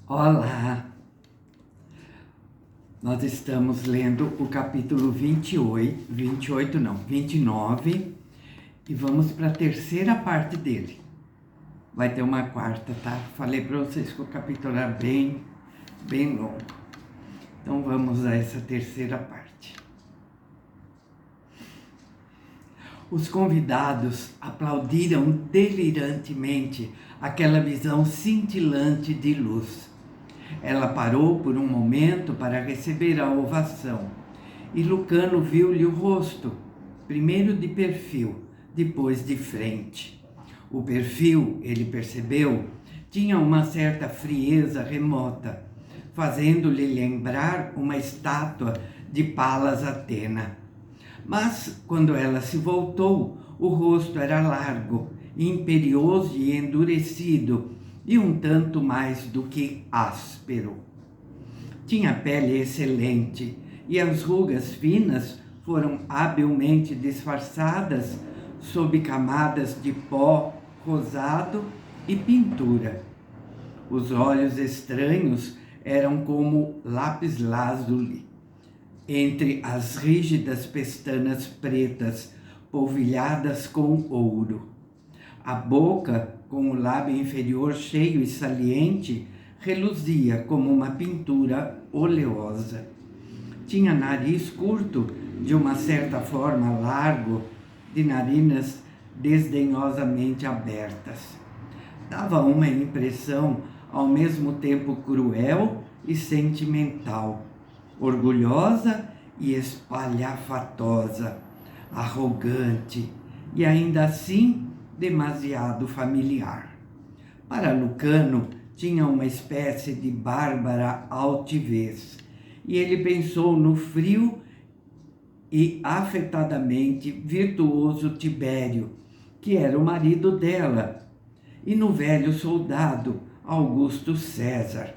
Olá! Nós estamos lendo o capítulo 29 e vamos para a terceira parte dele. Vai ter uma quarta, tá? Falei para vocês que o capítulo era bem longo. Então vamos a essa terceira parte. Os convidados aplaudiram delirantemente aquela visão cintilante de luz. Ela parou por um momento para receber a ovação, e Lucano viu-lhe o rosto, primeiro de perfil, depois de frente. O perfil, ele percebeu, tinha uma certa frieza remota, fazendo-lhe lembrar uma estátua de Palas Atena. Mas, quando ela se voltou, o rosto era largo, imperioso e endurecido, e um tanto mais do que áspero. Tinha pele excelente, e as rugas finas foram habilmente disfarçadas sob camadas de pó rosado e pintura. Os olhos estranhos eram como lápis-lazuli, entre as rígidas pestanas pretas, polvilhadas com ouro. A boca, com o lábio inferior cheio e saliente, reluzia como uma pintura oleosa. Tinha nariz curto, de uma certa forma largo, de narinas desdenhosamente abertas. Dava uma impressão ao mesmo tempo cruel e sentimental, orgulhosa e espalhafatosa, arrogante e ainda assim demasiado familiar. Para Lucano, tinha uma espécie de bárbara altivez, e ele pensou no frio e afetadamente virtuoso Tibério, que era o marido dela, e no velho soldado Augusto César,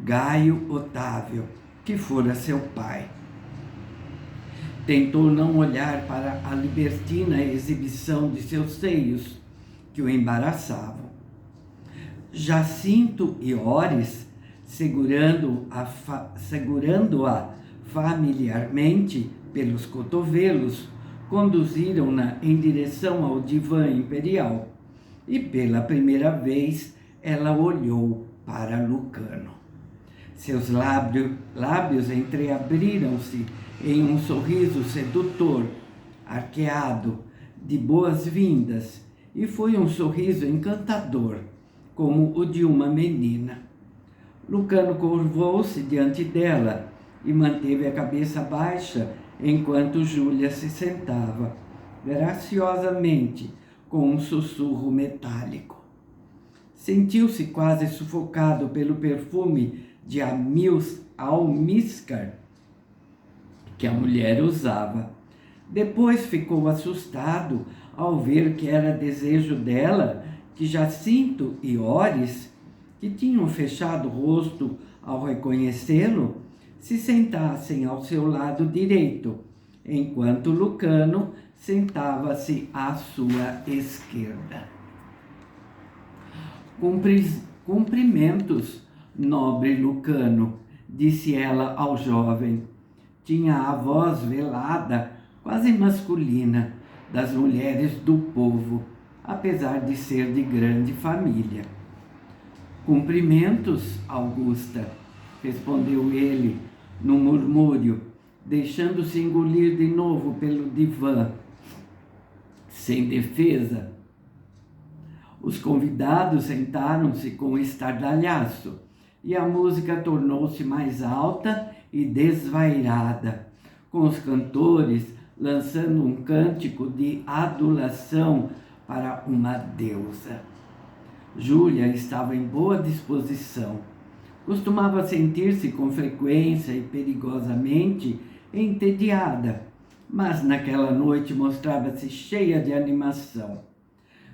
Gaio Otávio, que fora seu pai. Tentou não olhar para a libertina exibição de seus seios, que o embaraçavam. Jacinto e Oris, segurando-a familiarmente pelos cotovelos, conduziram-na em direção ao divã imperial, e pela primeira vez ela olhou para Lucano. Seus lábios entreabriram-se em um sorriso sedutor, arqueado, de boas-vindas, e foi um sorriso encantador, como o de uma menina. Lucano curvou-se diante dela e manteve a cabeça baixa enquanto Júlia se sentava, graciosamente, com um sussurro metálico. Sentiu-se quase sufocado pelo perfume de almíscar que a mulher usava. Depois ficou assustado ao ver que era desejo dela que Jacinto e Oris, que tinham fechado o rosto ao reconhecê-lo, se sentassem ao seu lado direito, enquanto Lucano sentava-se à sua esquerda. Cumprimentos, nobre Lucano, disse ela ao jovem. Tinha a voz velada, quase masculina, das mulheres do povo, apesar de ser de grande família. Cumprimentos, Augusta, respondeu ele, num murmúrio, deixando-se engolir de novo pelo divã, sem defesa. Os convidados sentaram-se com estardalhaço, e a música tornou-se mais alta e desvairada, com os cantores lançando um cântico de adulação para uma deusa. Júlia estava em boa disposição. Costumava sentir-se com frequência e perigosamente entediada, mas naquela noite mostrava-se cheia de animação.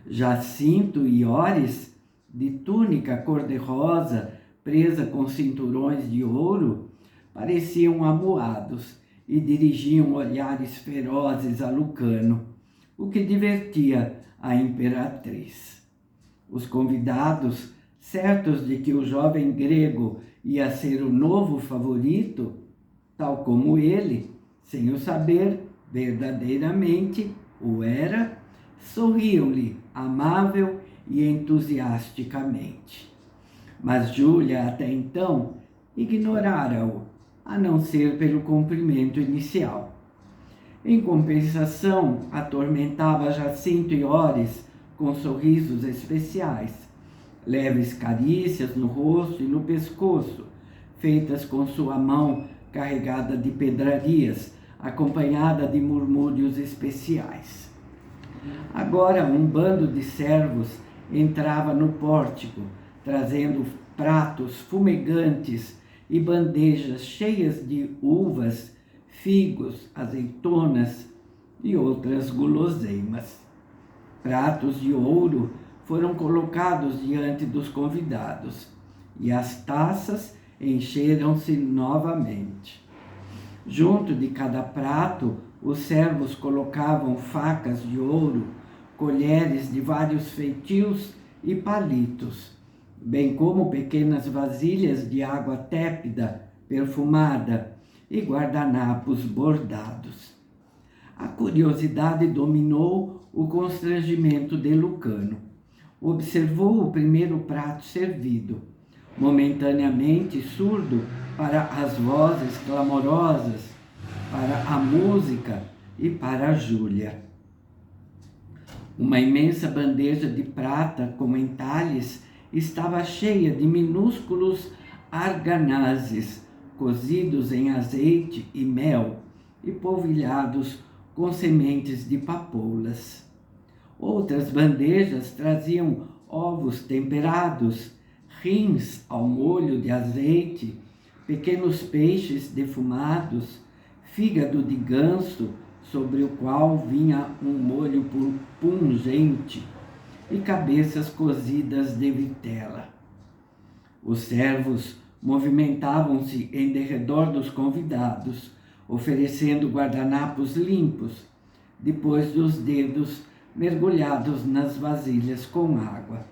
Jacinto e Oris, de túnica cor-de-rosa, presa com cinturões de ouro, pareciam amuados e dirigiam olhares ferozes a Lucano, o que divertia a imperatriz. Os convidados certos de que o jovem grego ia ser o novo favorito, tal como ele, sem o saber, verdadeiramente o era, sorriam-lhe amável e entusiasticamente. Mas Júlia, até então, ignorara-o, a não ser pelo cumprimento inicial. Em compensação, atormentava Jacinto e Ores com sorrisos especiais, leves carícias no rosto e no pescoço, feitas com sua mão carregada de pedrarias, acompanhada de murmúrios especiais. Agora um bando de servos entrava no pórtico, trazendo pratos fumegantes e bandejas cheias de uvas, figos, azeitonas e outras guloseimas. Pratos de ouro foram colocados diante dos convidados e as taças encheram-se novamente. Junto de cada prato, os servos colocavam facas de ouro, colheres de vários feitios e palitos, bem como pequenas vasilhas de água tépida, perfumada, e guardanapos bordados. A curiosidade dominou o constrangimento de Lucano. Observou o primeiro prato servido, momentaneamente surdo para as vozes clamorosas, para a música e para a Júlia. Uma imensa bandeja de prata com entalhes estava cheia de minúsculos arganazes, cozidos em azeite e mel e polvilhados com sementes de papoulas. Outras bandejas traziam ovos temperados, rins ao molho de azeite, pequenos peixes defumados, fígado de ganso sobre o qual vinha um molho pungente e cabeças cozidas de vitela. Os servos movimentavam-se em derredor dos convidados, oferecendo guardanapos limpos, depois dos dedos mergulhados nas vasilhas com água,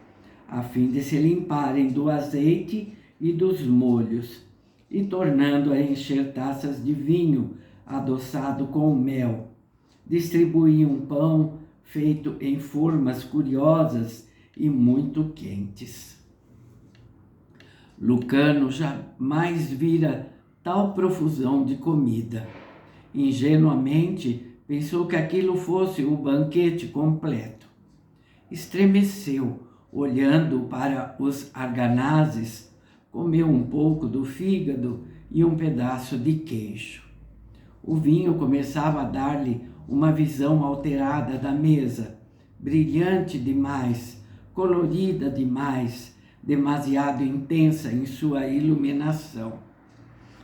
a fim de se limparem do azeite e dos molhos, e tornando a encher taças de vinho adoçado com mel. Distribuíam pão feito em formas curiosas e muito quentes. Lucano jamais vira tal profusão de comida. Ingenuamente pensou que aquilo fosse o banquete completo. Estremeceu, olhando para os arganazes, comeu um pouco do fígado e um pedaço de queijo. O vinho começava a dar-lhe uma visão alterada da mesa, brilhante demais, colorida demais, demasiado intensa em sua iluminação.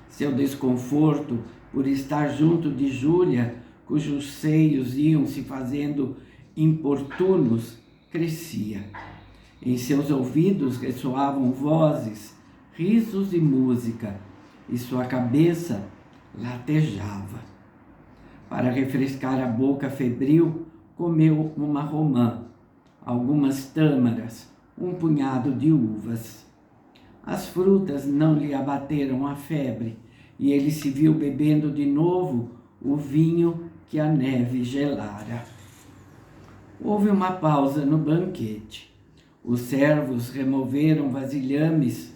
Seu desconforto por estar junto de Júlia, cujos seios iam se fazendo importunos, crescia. Em seus ouvidos ressoavam vozes, risos e música, e sua cabeça latejava. Para refrescar a boca febril, comeu uma romã, algumas tâmaras, um punhado de uvas. As frutas não lhe abateram a febre, e ele se viu bebendo de novo o vinho que a neve gelara. Houve uma pausa no banquete. Os servos removeram vasilhames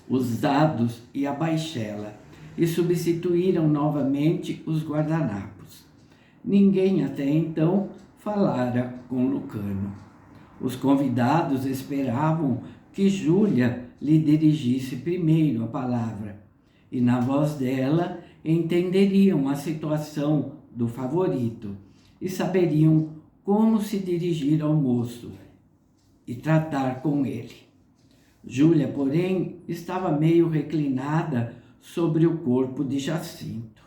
usados e a baixela, e substituíram novamente os guardanapos. Ninguém até então falara com Lucano. Os convidados esperavam que Júlia lhe dirigisse primeiro a palavra, e na voz dela entenderiam a situação do favorito e saberiam como se dirigir ao moço e tratar com ele. Júlia, porém, estava meio reclinada sobre o corpo de Jacinto.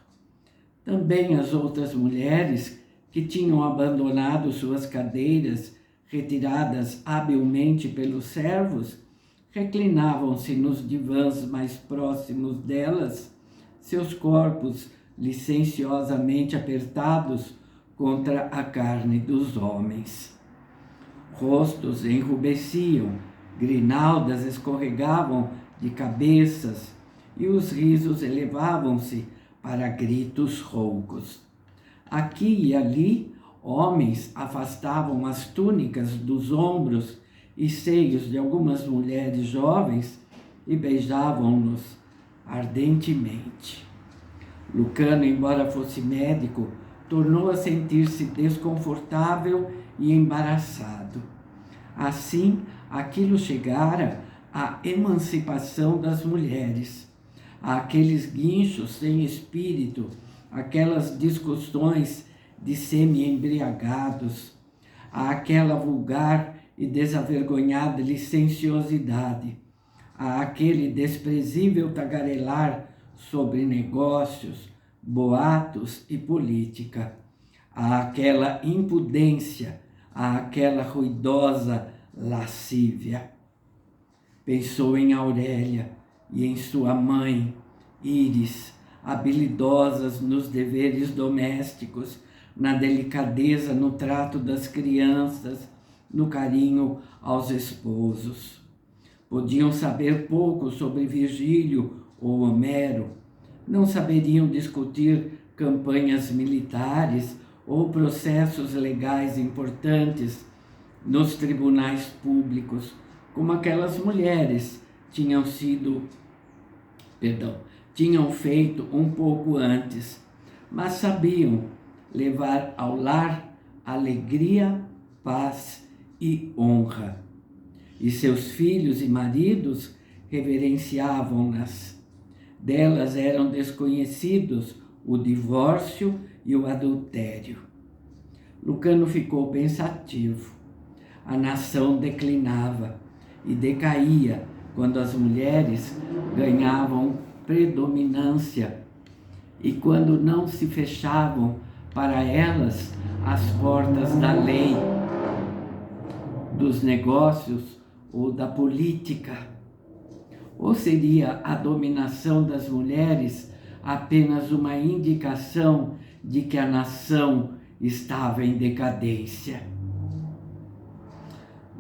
Também as outras mulheres, que tinham abandonado suas cadeiras, retiradas habilmente pelos servos, reclinavam-se nos divãs mais próximos delas, seus corpos licenciosamente apertados contra a carne dos homens. Rostos enrubesciam, Grinaldas escorregavam de cabeças e os risos elevavam-se para gritos roucos. Aqui e ali, homens afastavam as túnicas dos ombros e seios de algumas mulheres jovens e beijavam-nos ardentemente. Lucano, embora fosse médico, tornou a sentir-se desconfortável e embaraçado. Assim, aquilo chegara à emancipação das mulheres, àqueles guinchos sem espírito, aquelas discussões de semi-embriagados, àquela vulgar e desavergonhada licenciosidade, àquele desprezível tagarelar sobre negócios, boatos e política, àquela impudência, àquela ruidosa lascívia. Pensou em Aurélia e em sua mãe, Íris, habilidosas nos deveres domésticos, na delicadeza no trato das crianças, no carinho aos esposos. Podiam saber pouco sobre Virgílio ou Homero, não saberiam discutir campanhas militares ou processos legais importantes nos tribunais públicos, como aquelas mulheres tinham feito um pouco antes, mas sabiam levar ao lar alegria, paz e honra. E seus filhos e maridos reverenciavam-nas. Delas eram desconhecidos o divórcio e o adultério. Lucano ficou pensativo. A nação declinava e decaía quando as mulheres ganhavam predominância e quando não se fechavam para elas as portas da lei, dos negócios ou da política. Ou seria a dominação das mulheres apenas uma indicação de que a nação estava em decadência?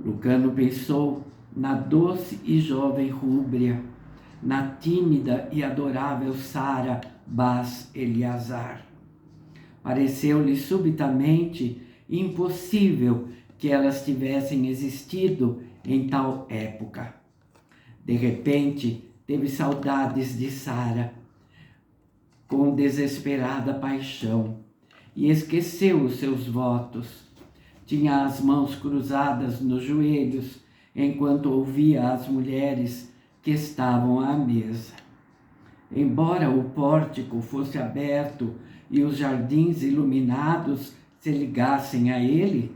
Lucano pensou na doce e jovem Rúbria, na tímida e adorável Sara Bas Eleazar. Pareceu-lhe subitamente impossível que elas tivessem existido em tal época. De repente, teve saudades de Sara, com desesperada paixão, e esqueceu os seus votos. Tinha as mãos cruzadas nos joelhos, enquanto ouvia as mulheres que estavam à mesa. Embora o pórtico fosse aberto e os jardins iluminados se ligassem a ele,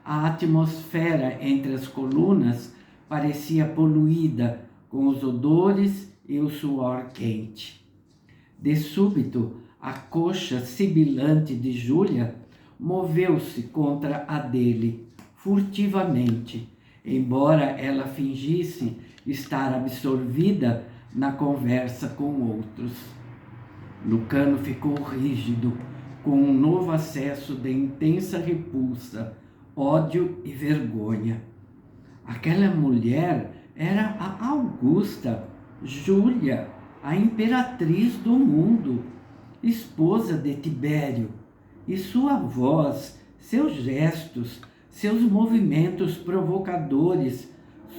a atmosfera entre as colunas parecia poluída com os odores e o suor quente. De súbito, a coxa sibilante de Júlia moveu-se contra a dele, furtivamente, embora ela fingisse estar absorvida na conversa com outros. Lucano ficou rígido, com um novo acesso de intensa repulsa, ódio e vergonha. Aquela mulher era a Augusta, Júlia, a imperatriz do mundo, esposa de Tibério, e sua voz, seus gestos, seus movimentos provocadores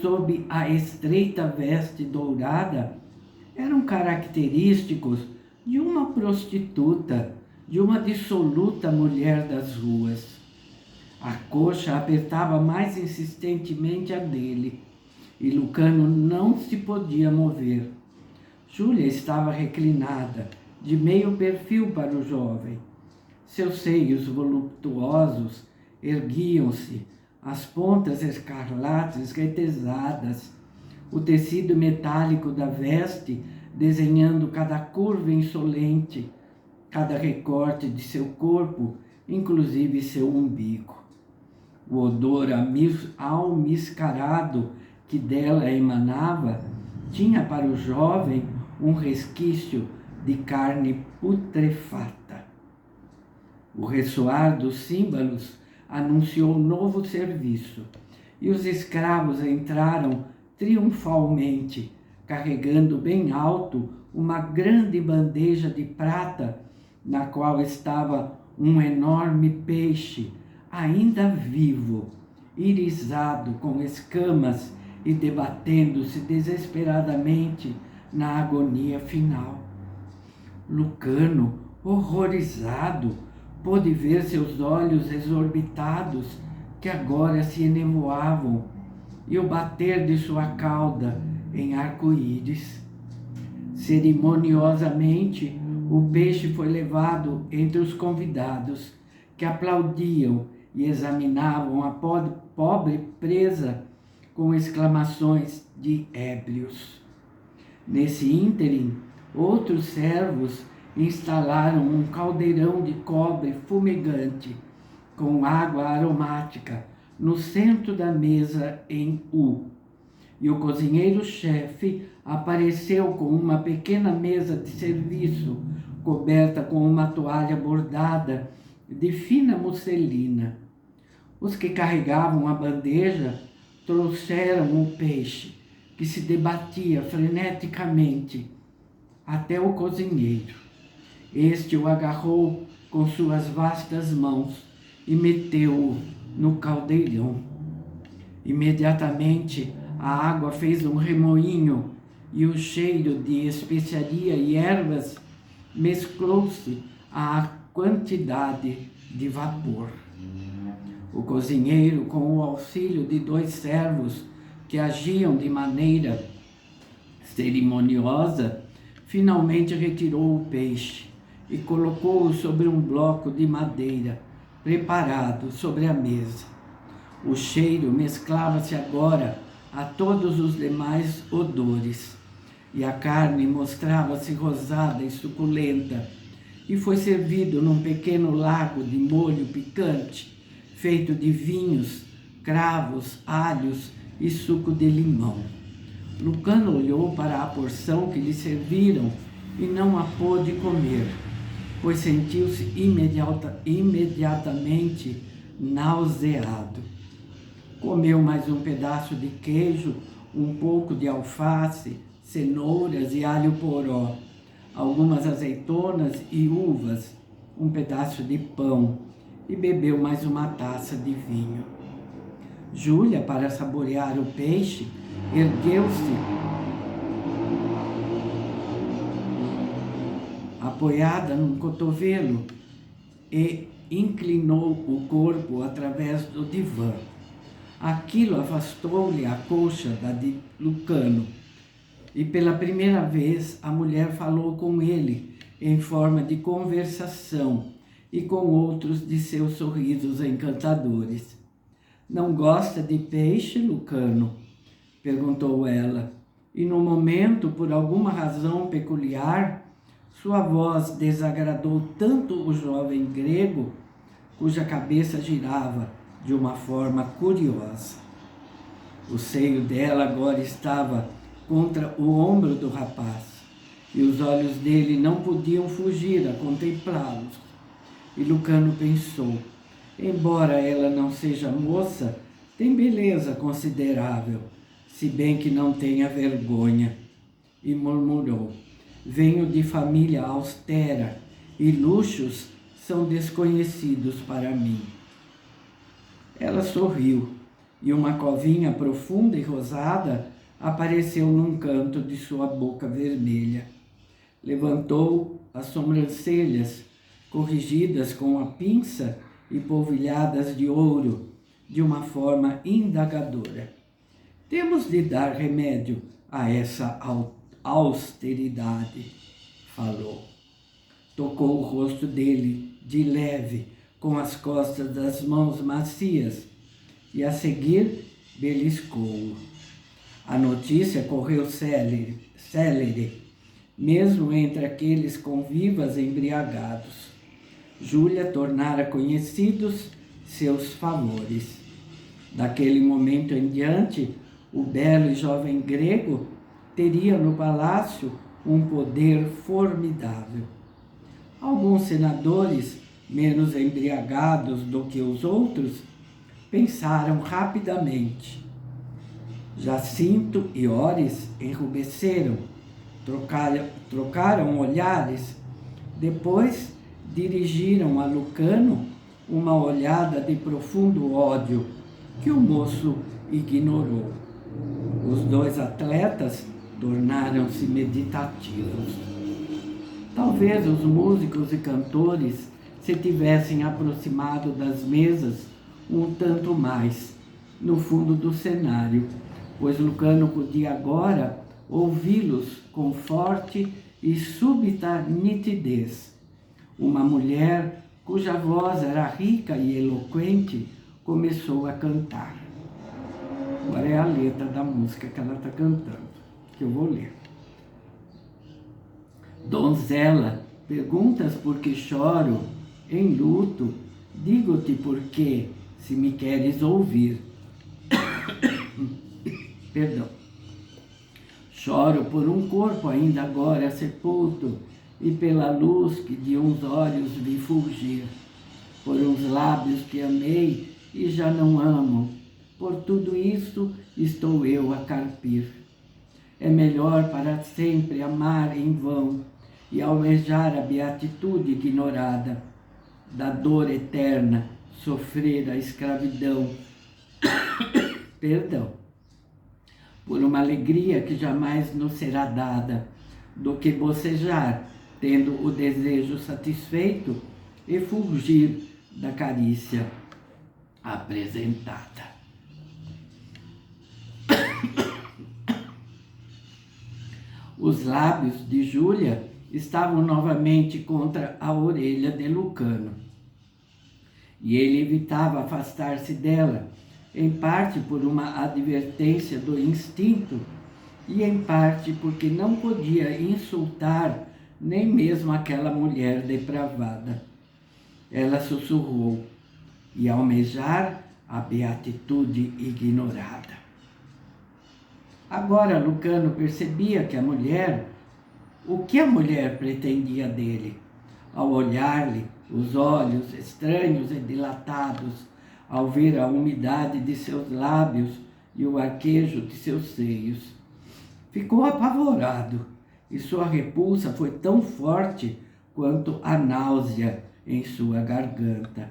sob a estreita veste dourada eram característicos de uma prostituta, de uma dissoluta mulher das ruas. A coxa apertava mais insistentemente a dele, e Lucano não se podia mover. Júlia estava reclinada, de meio perfil para o jovem. Seus seios voluptuosos erguiam-se, as pontas escarlates retesadas, o tecido metálico da veste desenhando cada curva insolente, cada recorte de seu corpo, inclusive seu umbigo. O odor almiscarado que dela emanava tinha para o jovem um resquício de carne putrefata. O ressoar dos símbolos anunciou novo serviço, e os escravos entraram triunfalmente, carregando bem alto uma grande bandeja de prata, na qual estava um enorme peixe, ainda vivo, irisado com escamas e debatendo-se desesperadamente na agonia final. Lucano, horrorizado, pôde ver seus olhos exorbitados, que agora se enevoavam, e o bater de sua cauda em arco-íris. Cerimoniosamente, o peixe foi levado entre os convidados, que aplaudiam e examinavam a pobre presa com exclamações de ébrios. Nesse ínterim, outros servos instalaram um caldeirão de cobre fumegante com água aromática no centro da mesa em U. E o cozinheiro-chefe apareceu com uma pequena mesa de serviço coberta com uma toalha bordada de fina musselina. Os que carregavam a bandeja trouxeram o peixe, que se debatia freneticamente, até o cozinheiro. Este o agarrou com suas vastas mãos e meteu-o no caldeirão. Imediatamente a água fez um remoinho e o cheiro de especiaria e ervas mesclou-se à quantidade de vapor. O cozinheiro, com o auxílio de 2 servos que agiam de maneira cerimoniosa, finalmente retirou o peixe e colocou-o sobre um bloco de madeira preparado sobre a mesa. O cheiro mesclava-se agora a todos os demais odores, e a carne mostrava-se rosada e suculenta, e foi servido num pequeno lago de molho picante, feito de vinhos, cravos, alhos e suco de limão. Lucano olhou para a porção que lhe serviram e não a pôde comer, pois sentiu-se imediatamente nauseado. Comeu mais um pedaço de queijo, um pouco de alface, cenouras e alho poró, algumas azeitonas e uvas, um pedaço de pão, e bebeu mais uma taça de vinho. Júlia, para saborear o peixe, ergueu-se, apoiada num cotovelo, e inclinou o corpo através do divã. Aquilo afastou-lhe a coxa da de Lucano, e pela primeira vez a mulher falou com ele em forma de conversação e com outros de seus sorrisos encantadores. "Não gosta de peixe, Lucano?" perguntou ela, e no momento, por alguma razão peculiar, sua voz desagradou tanto o jovem grego, cuja cabeça girava de uma forma curiosa. O seio dela agora estava contra o ombro do rapaz, e os olhos dele não podiam fugir a contemplá-los. E Lucano pensou: embora ela não seja moça, tem beleza considerável, se bem que não tenha vergonha. E murmurou: venho de família austera, e luxos são desconhecidos para mim. Ela sorriu, e uma covinha profunda e rosada apareceu num canto de sua boca vermelha. Levantou as sobrancelhas, corrigidas com a pinça e polvilhadas de ouro, de uma forma indagadora. Temos de dar remédio a essa austeridade, falou. Tocou o rosto dele de leve, com as costas das mãos macias, e a seguir beliscou-o. A notícia correu célere, mesmo entre aqueles convivas embriagados. Júlia tornara conhecidos seus favores. Daquele momento em diante, o belo e jovem grego teria no palácio um poder formidável. Alguns senadores, menos embriagados do que os outros, pensaram rapidamente: Jacinto e Oris enrubesceram, trocaram olhares, depois dirigiram a Lucano uma olhada de profundo ódio que o moço ignorou. Os dois atletas tornaram-se meditativos. Talvez os músicos e cantores se tivessem aproximado das mesas um tanto mais, no fundo do cenário, pois Lucano podia agora ouvi-los com forte e súbita nitidez. Uma mulher, cuja voz era rica e eloquente, começou a cantar. Agora é a letra da música que ela está cantando, que eu vou ler. Donzela, perguntas por que choro, em luto, digo-te por quê, se me queres ouvir. Perdão. Choro por um corpo ainda agora sepulto e pela luz que de uns olhos vi fulgir, por uns lábios que amei e já não amo. Por tudo isso estou eu a carpir. É melhor para sempre amar em vão e almejar a beatitude ignorada, da dor eterna, sofrer a escravidão. Perdão. Por uma alegria que jamais nos será dada, do que bocejar, tendo o desejo satisfeito, e fugir da carícia apresentada. Os lábios de Júlia estavam novamente contra a orelha de Lucano, e ele evitava afastar-se dela, em parte por uma advertência do instinto e em parte porque não podia insultar nem mesmo aquela mulher depravada. Ela sussurrou: e almejar a beatitude ignorada. Agora Lucano percebia que o que a mulher pretendia dele, ao olhar-lhe os olhos estranhos e dilatados, ao ver a umidade de seus lábios e o arquejo de seus seios. Ficou apavorado, e sua repulsa foi tão forte quanto a náusea em sua garganta.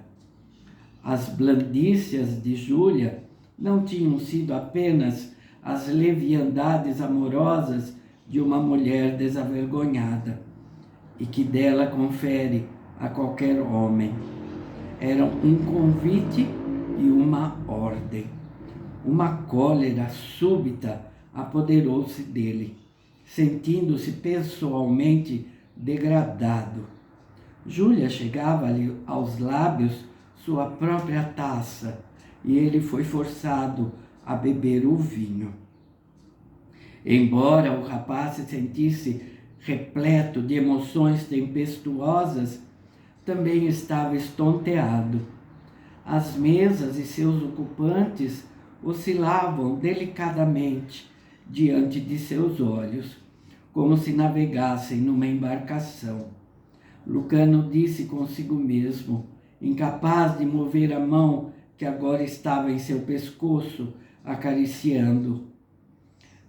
As blandícias de Júlia não tinham sido apenas as leviandades amorosas de uma mulher desavergonhada, e que dela confere a qualquer homem. Eram um convite e uma ordem. Uma cólera súbita apoderou-se dele, sentindo-se pessoalmente degradado. Júlia chegava-lhe aos lábios sua própria taça, e ele foi forçado a beber o vinho. Embora o rapaz se sentisse repleto de emoções tempestuosas, também estava estonteado. As mesas e seus ocupantes oscilavam delicadamente diante de seus olhos, como se navegassem numa embarcação. Lucano disse consigo mesmo, incapaz de mover a mão que agora estava em seu pescoço, acariciando: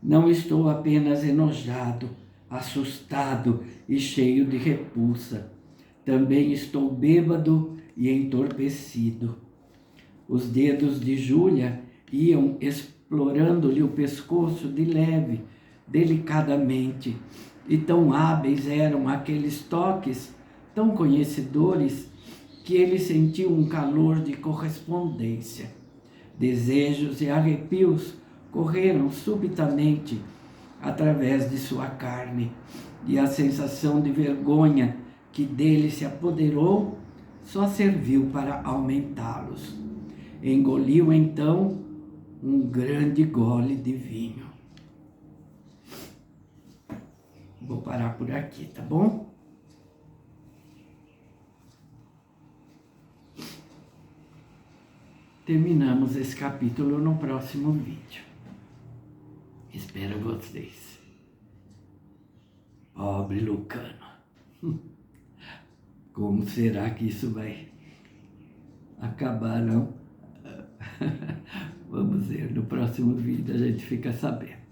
não estou apenas enojado, assustado e cheio de repulsa. Também estou bêbado e entorpecido. Os dedos de Júlia iam explorando-lhe o pescoço de leve, delicadamente, e tão hábeis eram aqueles toques, tão conhecedores, que ele sentiu um calor de correspondência. Desejos e arrepios correram subitamente através de sua carne, e a sensação de vergonha que dele se apoderou só serviu para aumentá-los. Engoliu então um grande gole de vinho. Vou parar por aqui, tá bom? Terminamos esse capítulo no próximo vídeo. Espero vocês. Pobre Lucano. Como será que isso vai acabar, não? Vamos ver, no próximo vídeo a gente fica sabendo.